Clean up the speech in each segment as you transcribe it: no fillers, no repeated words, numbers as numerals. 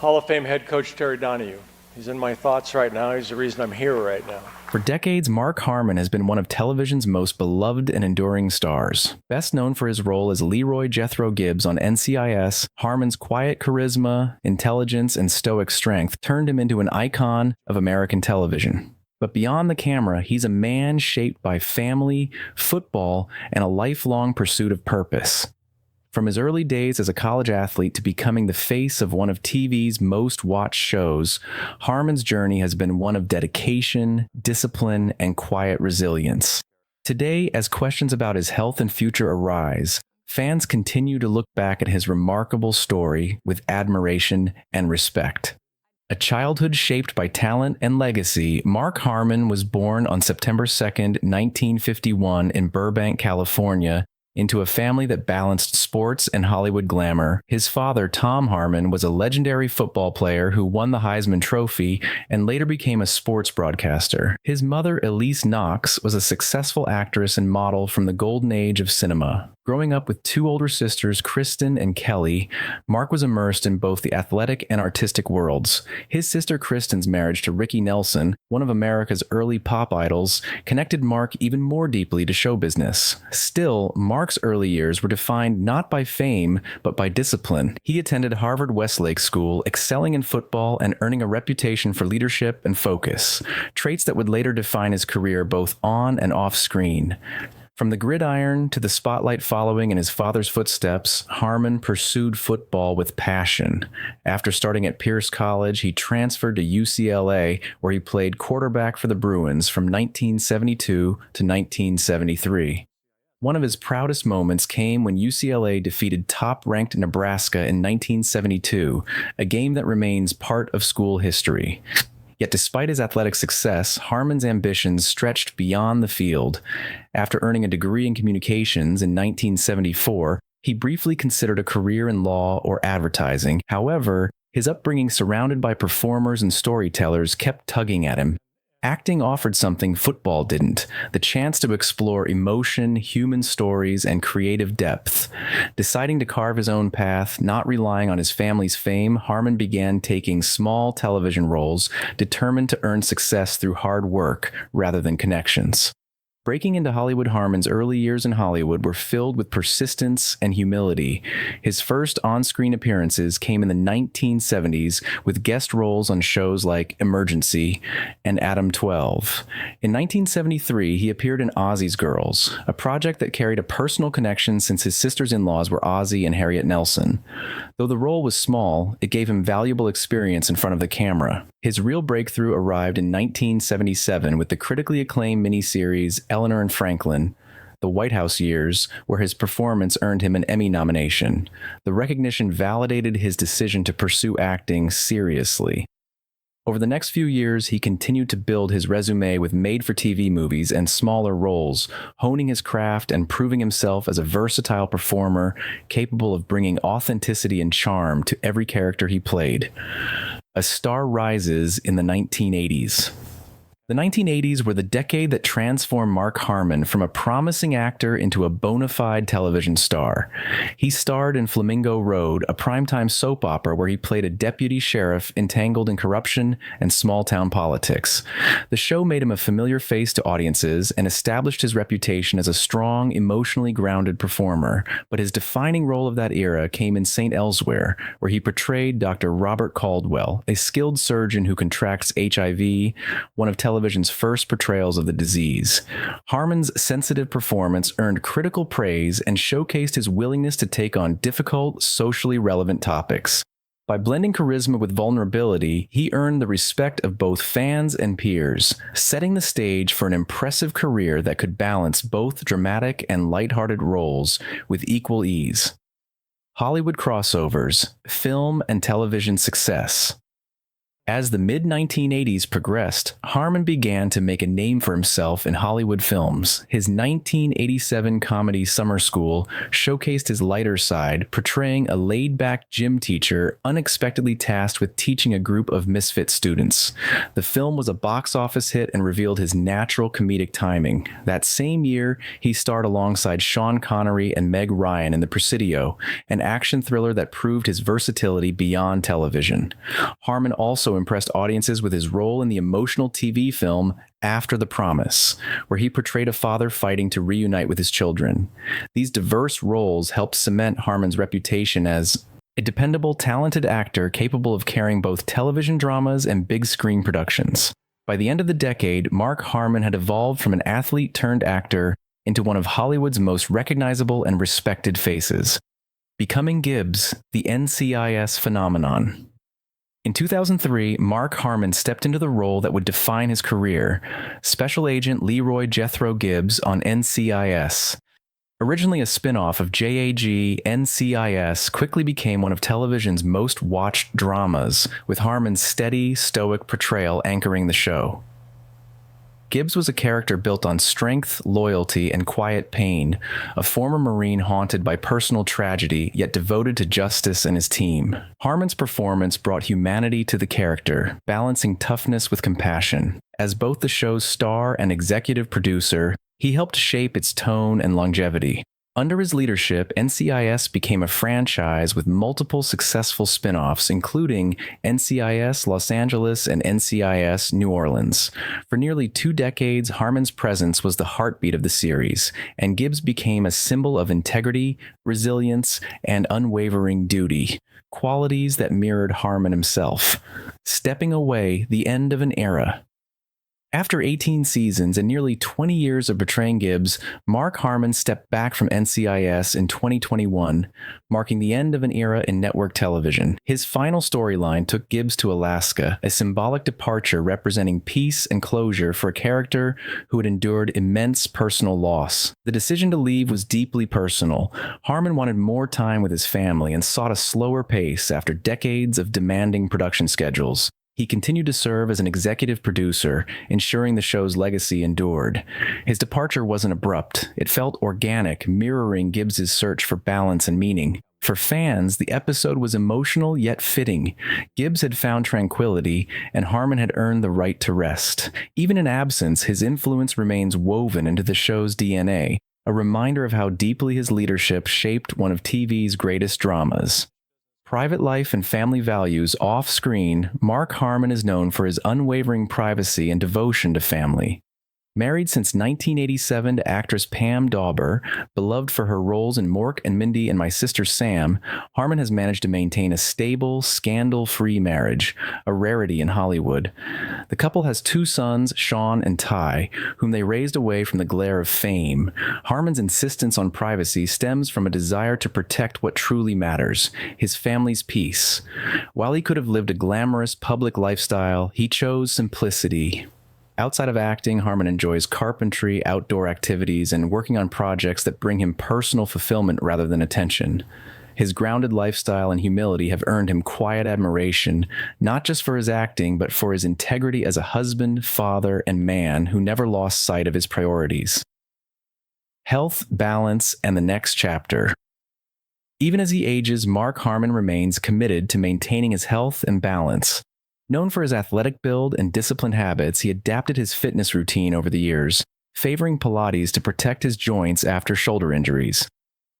Hall of Fame head coach Terry Donahue. He's in my thoughts right now. He's the reason I'm here right now. For decades, Mark Harmon has been one of television's most beloved and enduring stars. Best known for his role as Leroy Jethro Gibbs on NCIS, Harmon's quiet charisma, intelligence, and stoic strength turned him into an icon of American television. But beyond the camera, he's a man shaped by family, football, and a lifelong pursuit of purpose. From his early days as a college athlete to becoming the face of one of TV's most watched shows, Harmon's journey has been one of dedication, discipline, and quiet resilience. Today, as questions about his health and future arise, fans continue to look back at his remarkable story with admiration and respect. A childhood shaped by talent and legacy, Mark Harmon was born on September 2nd, 1951 in Burbank, California, into a family that balanced sports and Hollywood glamour. His father, Tom Harmon, was a legendary football player who won the Heisman Trophy and later became a sports broadcaster. His mother, Elise Knox, was a successful actress and model from the golden age of cinema. Growing up with two older sisters, Kristen and Kelly, Mark was immersed in both the athletic and artistic worlds. His sister Kristen's marriage to Ricky Nelson, one of America's early pop idols, connected Mark even more deeply to show business. Still, Mark's early years were defined not by fame, but by discipline. He attended Harvard Westlake School, excelling in football and earning a reputation for leadership and focus, traits that would later define his career both on and off screen. From the gridiron to the spotlight following in his father's footsteps, Harmon pursued football with passion. After starting at Pierce College, he transferred to UCLA, where he played quarterback for the Bruins from 1972 to 1973. One of his proudest moments came when UCLA defeated top-ranked Nebraska in 1972, a game that remains part of school history. Yet despite his athletic success, Harmon's ambitions stretched beyond the field. After earning a degree in communications in 1974, he briefly considered a career in law or advertising. However, his upbringing surrounded by performers and storytellers kept tugging at him. Acting offered something football didn't, the chance to explore emotion, human stories, and creative depth. Deciding to carve his own path, not relying on his family's fame, Harmon began taking small television roles, determined to earn success through hard work rather than connections. Breaking into Hollywood, Harmon's early years in Hollywood were filled with persistence and humility. His first on-screen appearances came in the 1970s with guest roles on shows like Emergency and Adam 12. In 1973, he appeared in Ozzy's Girls, a project that carried a personal connection since his sisters-in-laws were Ozzy and Harriet Nelson. Though the role was small, it gave him valuable experience in front of the camera. His real breakthrough arrived in 1977 with the critically acclaimed miniseries Eleanor and Franklin, The White House Years, where his performance earned him an Emmy nomination. The recognition validated his decision to pursue acting seriously. Over the next few years, he continued to build his resume with made-for-TV movies and smaller roles, honing his craft and proving himself as a versatile performer capable of bringing authenticity and charm to every character he played. A star rises in the 1980s. The 1980s were the decade that transformed Mark Harmon from a promising actor into a bona fide television star. He starred in Flamingo Road, a primetime soap opera where he played a deputy sheriff entangled in corruption and small-town politics. The show made him a familiar face to audiences and established his reputation as a strong, emotionally grounded performer. But his defining role of that era came in St. Elsewhere, where he portrayed Dr. Robert Caldwell, a skilled surgeon who contracts HIV, one of television's first portrayals of the disease. Harmon's sensitive performance earned critical praise and showcased his willingness to take on difficult, socially relevant topics. By blending charisma with vulnerability, he earned the respect of both fans and peers, setting the stage for an impressive career that could balance both dramatic and lighthearted roles with equal ease. Hollywood crossovers, film and television success. As the mid-1980s progressed, Harmon began to make a name for himself in Hollywood films. His 1987 comedy Summer School showcased his lighter side, portraying a laid-back gym teacher unexpectedly tasked with teaching a group of misfit students. The film was a box office hit and revealed his natural comedic timing. That same year, he starred alongside Sean Connery and Meg Ryan in The Presidio, an action thriller that proved his versatility beyond television. Harmon also impressed audiences with his role in the emotional TV film After the Promise, where he portrayed a father fighting to reunite with his children. These diverse roles helped cement Harmon's reputation as a dependable, talented actor capable of carrying both television dramas and big screen productions. By the end of the decade, Mark Harmon had evolved from an athlete turned actor into one of Hollywood's most recognizable and respected faces, becoming Gibbs, the NCIS phenomenon. In 2003, Mark Harmon stepped into the role that would define his career, Special Agent Leroy Jethro Gibbs on NCIS. Originally a spin-off of JAG, NCIS quickly became one of television's most watched dramas, with Harmon's steady, stoic portrayal anchoring the show. Gibbs was a character built on strength, loyalty, and quiet pain, a former Marine haunted by personal tragedy, yet devoted to justice and his team. Harmon's performance brought humanity to the character, balancing toughness with compassion. As both the show's star and executive producer, he helped shape its tone and longevity. Under his leadership, NCIS became a franchise with multiple successful spin-offs, including NCIS Los Angeles and NCIS New Orleans. For nearly 2 decades, Harmon's presence was the heartbeat of the series, and Gibbs became a symbol of integrity, resilience, and unwavering duty, qualities that mirrored Harmon himself. Stepping away, the end of an era. After 18 seasons and nearly 20 years of portraying Gibbs, Mark Harmon stepped back from NCIS in 2021, marking the end of an era in network television. His final storyline took Gibbs to Alaska, a symbolic departure representing peace and closure for a character who had endured immense personal loss. The decision to leave was deeply personal. Harmon wanted more time with his family and sought a slower pace after decades of demanding production schedules. He continued to serve as an executive producer, ensuring the show's legacy endured. His departure wasn't abrupt. It felt organic, mirroring Gibbs' search for balance and meaning. For fans, the episode was emotional yet fitting. Gibbs had found tranquility, and Harmon had earned the right to rest. Even in absence, his influence remains woven into the show's DNA, a reminder of how deeply his leadership shaped one of TV's greatest dramas. Private life and family values off-screen, Mark Harmon is known for his unwavering privacy and devotion to family. Married since 1987 to actress Pam Dauber, beloved for her roles in Mork and Mindy and My Sister Sam, Harmon has managed to maintain a stable, scandal-free marriage, a rarity in Hollywood. The couple has 2 sons, Sean and Ty, whom they raised away from the glare of fame. Harmon's insistence on privacy stems from a desire to protect what truly matters, his family's peace. While he could have lived a glamorous public lifestyle, he chose simplicity. Outside of acting, Harmon enjoys carpentry, outdoor activities, and working on projects that bring him personal fulfillment rather than attention. His grounded lifestyle and humility have earned him quiet admiration, not just for his acting, but for his integrity as a husband, father, and man who never lost sight of his priorities. Health, balance, and the next chapter. Even as he ages, Mark Harmon remains committed to maintaining his health and balance. Known for his athletic build and disciplined habits, he adapted his fitness routine over the years, favoring Pilates to protect his joints after shoulder injuries.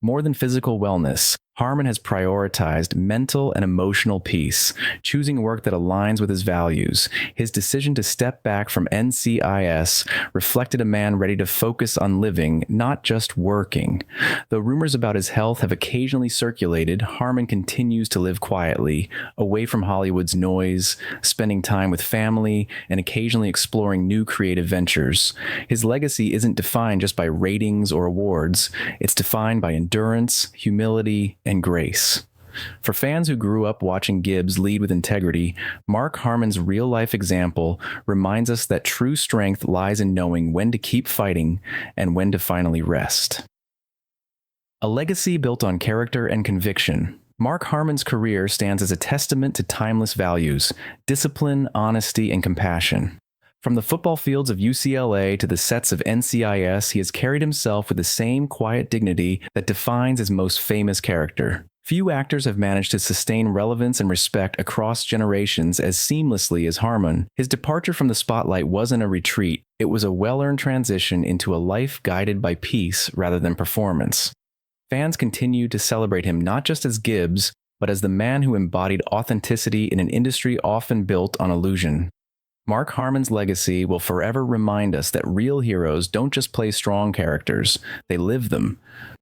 More than physical wellness, Harmon has prioritized mental and emotional peace, choosing work that aligns with his values. His decision to step back from NCIS reflected a man ready to focus on living, not just working. Though rumors about his health have occasionally circulated, Harmon continues to live quietly, away from Hollywood's noise, spending time with family, and occasionally exploring new creative ventures. His legacy isn't defined just by ratings or awards. It's defined by endurance, humility, and grace. For fans who grew up watching Gibbs lead with integrity, Mark Harmon's real-life example reminds us that true strength lies in knowing when to keep fighting and when to finally rest. A legacy built on character and conviction. Mark Harmon's career stands as a testament to timeless values, discipline, honesty, and compassion. From the football fields of UCLA to the sets of NCIS, he has carried himself with the same quiet dignity that defines his most famous character. Few actors have managed to sustain relevance and respect across generations as seamlessly as Harmon. His departure from the spotlight wasn't a retreat, it was a well-earned transition into a life guided by peace rather than performance. Fans continue to celebrate him not just as Gibbs, but as the man who embodied authenticity in an industry often built on illusion. Mark Harmon's legacy will forever remind us that real heroes don't just play strong characters, they live them.